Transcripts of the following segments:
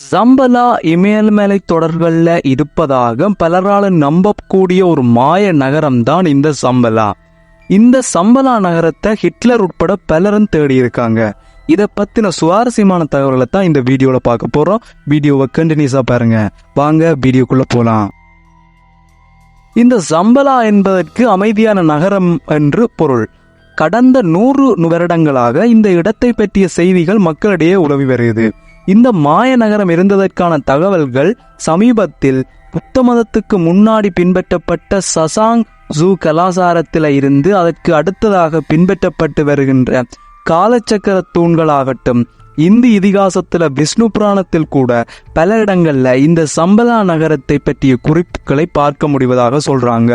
சம்பலா இமயமலை தொடர்கள்ல இருப்பதாக பலரால் நம்பக்கூடிய ஒரு மாய நகரம் தான் இந்த சம்பலா. இந்த சம்பலா நகரத்தை ஹிட்லர் உட்பட பலரும் தேடி இருக்காங்க. இதை பத்தின சுவாரஸ்யமான தகவல்களை தான் இந்த வீடியோல பார்க்க போறோம். வீடியோவை கண்டினியூஸா பாருங்க. வாங்க வீடியோக்குள்ள போலாம். இந்த சம்பலா என்பதற்கு அமைதியான நகரம் என்று பொருள். கடந்த 100 வருடங்களாக இந்த இடத்தை பற்றிய செய்திகள் மக்களிடையே உலவி வருகிறது. இந்த மாய நகரம் இருந்ததற்கான தகவல்கள் சமீபத்தில் புத்த மதத்துக்கு முன்னாடி பின்பற்றப்பட்ட சசாங் ஜூ கலாச்சாரத்தில இருந்து அதற்கு அடுத்ததாக பின்பற்றப்பட்டு வருகின்ற காலச்சக்கர தூண்களாகட்டும், இந்து இதிகாசத்துல விஷ்ணு புராணத்தில் கூட பல இடங்கள்ல இந்த சம்பலா நகரத்தை பற்றிய குறிப்புகளை பார்க்க முடிவதாக சொல்றாங்க.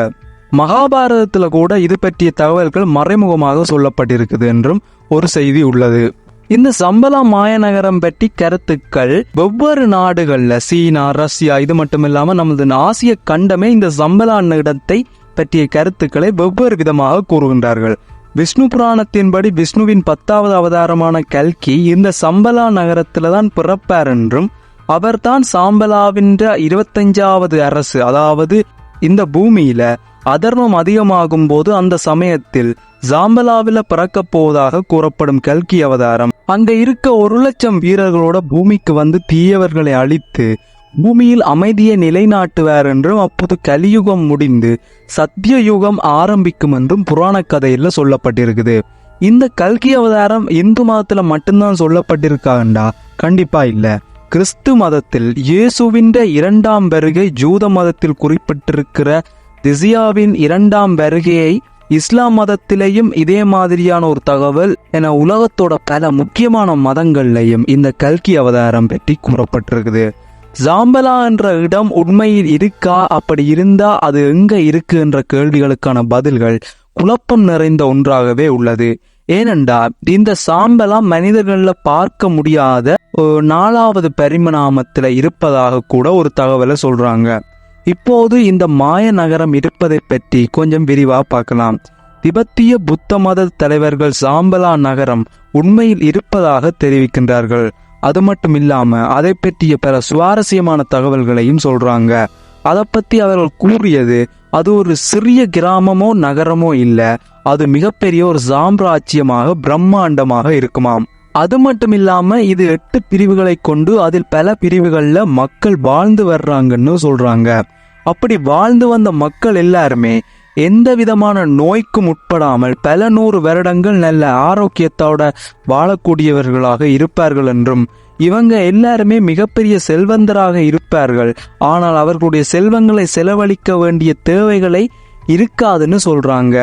மகாபாரதத்துல கூட இது பற்றிய தகவல்கள் மறைமுகமாக சொல்லப்பட்டிருக்குது என்றும் ஒரு செய்தி உள்ளது. இந்த சம்பலா மாய நகரம் பற்றி கருத்துக்கள் வெவ்வேறு நாடுகள்ல, சீனா, ரஷ்யா, இது மட்டும் இல்லாம நமது ஆசிய கண்டமே இந்த சம்பலா இடத்தை பற்றிய கருத்துக்களை வெவ்வேறு விதமாக கூறுகின்றார்கள். விஷ்ணு புராணத்தின்படி விஷ்ணுவின் 10வது அவதாரமான கல்கி இந்த சம்பலா நகரத்துல தான் பிறப்பார் என்றும், அவர்தான் சாம்பலாவின் 25வது அரசு, அதாவது இந்த பூமியில அதர்மம் அதிகமாகும் போது அந்த சமயத்தில் சாம்பலாவில பிறக்க போவதாக கூறப்படும் கல்கி அவதாரம் அங்க இருக்க 1,00,000 வீரர்களோட பூமிக்கு வந்து தீயவர்களை அழித்து பூமியில் அமைதியை நிலைநாட்டுவார் என்றும், அப்போது கலியுகம் முடிந்து சத்திய யுகம் ஆரம்பிக்கும் என்றும் புராண கதையில சொல்லப்பட்டிருக்குது. இந்த கல்கி அவதாரம் இந்து மதத்துல மட்டும்தான் சொல்லப்பட்டிருக்காண்டா? கண்டிப்பா இல்ல. கிறிஸ்து மதத்தில் இயேசுவின் 2ஆம் வருகை, ஜூத மதத்தில் குறிப்பிட்டிருக்கிற திசியாவின் 2ஆம் வருகையை, இஸ்லாம் மதத்திலேயும் இதே மாதிரியான ஒரு தகவல் என உலகத்தோட பல முக்கியமான மதங்கள்லையும் இந்த கல்கி அவதாரம் பற்றி கூறப்பட்டிருக்குது. சாம்பலா என்ற இடம் உண்மையில் இருக்கா? அப்படி இருந்தா அது எங்க இருக்கு என்ற கேள்விகளுக்கான பதில்கள் குழப்பம் நிறைந்த ஒன்றாகவே உள்ளது. ஏனென்றா இந்த சாம்பலா மனிதர்கள்ல பார்க்க முடியாத 4வது பரிணாமத்துல இருப்பதாக கூட ஒரு தகவலை சொல்றாங்க. இப்போது இந்த மாய நகரம் இருப்பதை பற்றி கொஞ்சம் விரிவா பார்க்கலாம். திபெத்திய புத்த மத தலைவர்கள் சாம்பலா நகரம் உண்மையில் இருப்பதாக தெரிவிக்கின்றார்கள். அது மட்டும் இல்லாம அதை பற்றிய பல சுவாரஸ்யமான தகவல்களையும் சொல்றாங்க. அதை பத்தி அவர்கள் கூறியது, அது ஒரு சிறிய கிராமமோ நகரமோ இல்ல, அது மிகப்பெரிய ஒரு சாம்ராஜ்யமாக பிரம்மாண்டமாக இருக்குமாம். அது மட்டும் இல்லாம இது 8 பிரிவுகளை கொண்டு அதில் பல பிரிவுகள்ல மக்கள் வாழ்ந்து வர்றாங்கன்னு சொல்றாங்க. அப்படி வாழ்ந்து வந்த மக்கள் எல்லாருமே எந்த விதமான நோய்க்கும் உட்படாமல் பல 100 வருடங்கள் நல்ல ஆரோக்கியத்தோட வாழக்கூடியவர்களாக இருப்பார்கள் என்றும், இவங்க எல்லாருமே மிகப்பெரிய செல்வந்தராக இருப்பார்கள், ஆனால் அவர்களுடைய செல்வங்களை செலவழிக்க வேண்டிய தேவைகளை இருக்காதுன்னு சொல்றாங்க.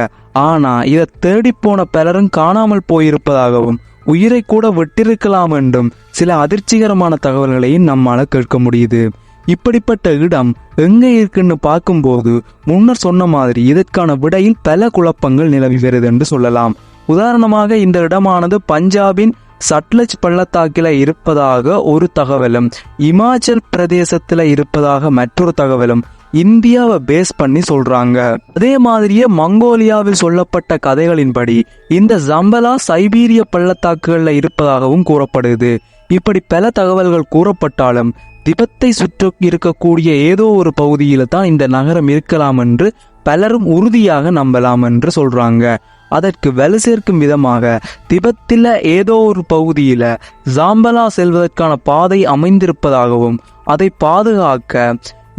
ஆனா இதை தேடிப்போன பலரும் காணாமல் போயிருப்பதாகவும், உயிரை கூட விட்டிருக்கலாம் என்றும் சில அதிர்ச்சிகரமான தகவல்களையும் நம்மால கேட்க முடியுது. இப்படிப்பட்ட இடம் எங்க இருக்குன்னு பார்க்கும்போது முன்னர் சொன்ன மாதிரி இதற்கான விடையில் பல குழப்பங்கள் நிலவி வருது என்று சொல்லலாம். உதாரணமாக இந்த இடமானது பஞ்சாபின் சட்லஜ் பள்ளத்தாக்கில இருப்பதாக ஒரு தகவலும், இமாச்சல் பிரதேசத்துல இருப்பதாக மற்றொரு தகவலும் இந்தியாவை பேஸ் பண்ணி சொல்றாங்க. அதே மாதிரியே மங்கோலியாவில் சொல்லப்பட்ட கதைகளின்படி இந்த சம்பலா சைபீரிய பள்ளத்தாக்குகள்ல இருப்பதாகவும் கூறப்படுது. இப்படி பல தகவல்கள் கூறப்பட்டாலும் திபெத்தை சுற்றி இருக்கக்கூடிய ஏதோ ஒரு பகுதியில தான் இந்த நகரம் இருக்கலாம் என்று பலரும் உறுதியாக நம்பலாம் என்று சொல்றாங்க. அதற்கு வலு சேர்க்கும் விதமாக திபெத்தில ஏதோ ஒரு பகுதியில சாம்பலா செல்வதற்கான பாதை அமைந்திருப்பதாகவும், அதை பாதுகாக்க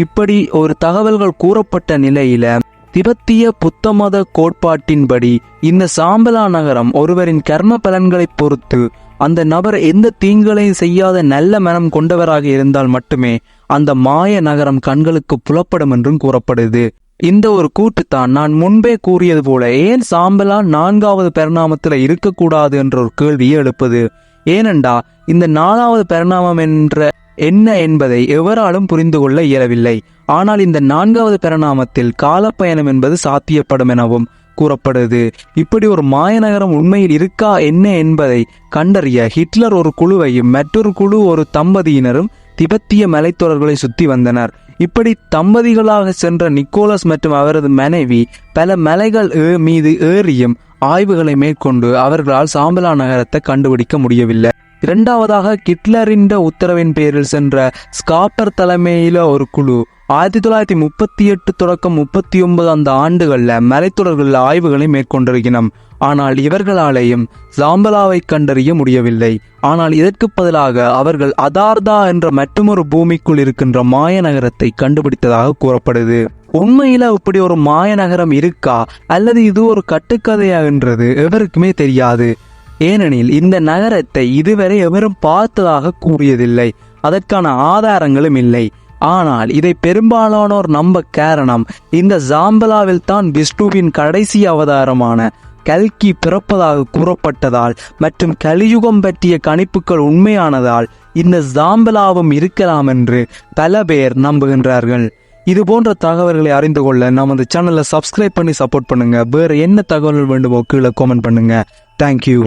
இப்படி ஒரு தகவல்கள் கூறப்பட்ட நிலையில திபெத்திய புத்த மத கோட்பாட்டின்படி இந்த சாம்பலா நகரம் ஒருவரின் கர்ம பலன்களை பொறுத்து அந்த நபர் எந்த தீங்குகளையும் செய்யாத நல்ல மனம் கொண்டவராக இருந்தால் மட்டுமே அந்த மாய நகரம் கண்களுக்கு புலப்படும் என்றும் கூறப்படுது. இந்த ஒரு கூட்டுத்தான் நான் முன்பே கூறியது போல ஏன் சாம்பலா 4வது பரிணாமத்துல இருக்கக்கூடாது என்ற ஒரு கேள்வியை எழுப்புது. ஏனென்றா இந்த 4வது பரிணாமம் என்ன என்பதை எவராலும் புரிந்து கொள்ள இயலவில்லை. ஆனால் இந்த 4வது பரிணாமத்தில் காலப்பயணம் என்பது சாத்தியப்படும் எனவும் கூறப்படுது. இப்படி ஒரு மாய நகரம் உண்மையில் இருக்கா என்ன என்பதை கண்டறிய ஹிட்லர் ஒரு குழுவையும் மற்றொரு குழு ஒரு தம்பதியினரும் திபெத்திய மலைத்தொடர்களை சுத்தி வந்தனர். இப்படி தம்பதிகளாக சென்ற நிக்கோலஸ் மற்றும் அவரது மனைவி பல மலைகள் மீது ஏறியும் ஆய்வுகளை மேற்கொண்டு அவர்களால் சாம்பலா நகரத்தை கண்டுபிடிக்க முடியவில்லை. இரண்டாவதாக ஹிட்லரின் உத்தரவின் பேரில் சென்ற ஸ்காப்பர் தலைமையில ஒரு குழு 1938 தொடக்கம் 39 அந்த ஆண்டுகள்ல மலைத்தொடர்களில் ஆய்வுகளை மேற்கொண்டிருக்கிறோம். ஆனால் இவர்களாலேயும் ஜாம்பலாவை கண்டறிய முடியவில்லை. ஆனால் இதற்கு பதிலாக அவர்கள் அதார்தா என்ற மற்றொரு பூமிக்குள் இருக்கின்ற மாய நகரத்தை கண்டுபிடித்ததாக கூறப்படுது. உண்மையில இப்படி ஒரு மாய நகரம் இருக்கா அல்லது இது ஒரு கட்டுக்கதையாகின்றது எவருக்குமே தெரியாது. ஏனெனில் இந்த நகரத்தை இதுவரை எவரும் பார்த்ததாக கூறியதில்லை, அதற்கான ஆதாரங்களும் இல்லை. ஆனால் இதை பெரும்பாலானோர் நம்ப காரணம் இந்த ஜாம்பலாவில் தான் விஷ்ணுவின் கடைசி அவதாரமான கல்கி பிறப்பதாக கூறப்பட்டதால் மற்றும் கலியுகம் பற்றிய கணிப்புகள் உண்மையானதால் இந்த ஜாம்பலாவும் இருக்கலாம் என்று பல பேர் நம்புகின்றார்கள். இது போன்ற தகவல்களை அறிந்து கொள்ள நமது சேனலை சப்ஸ்கிரைப் பண்ணி சப்போர்ட் பண்ணுங்க. வேறு என்ன தகவல்கள் வேண்டுமோ கீழே கமெண்ட் பண்ணுங்க. தேங்க்யூ.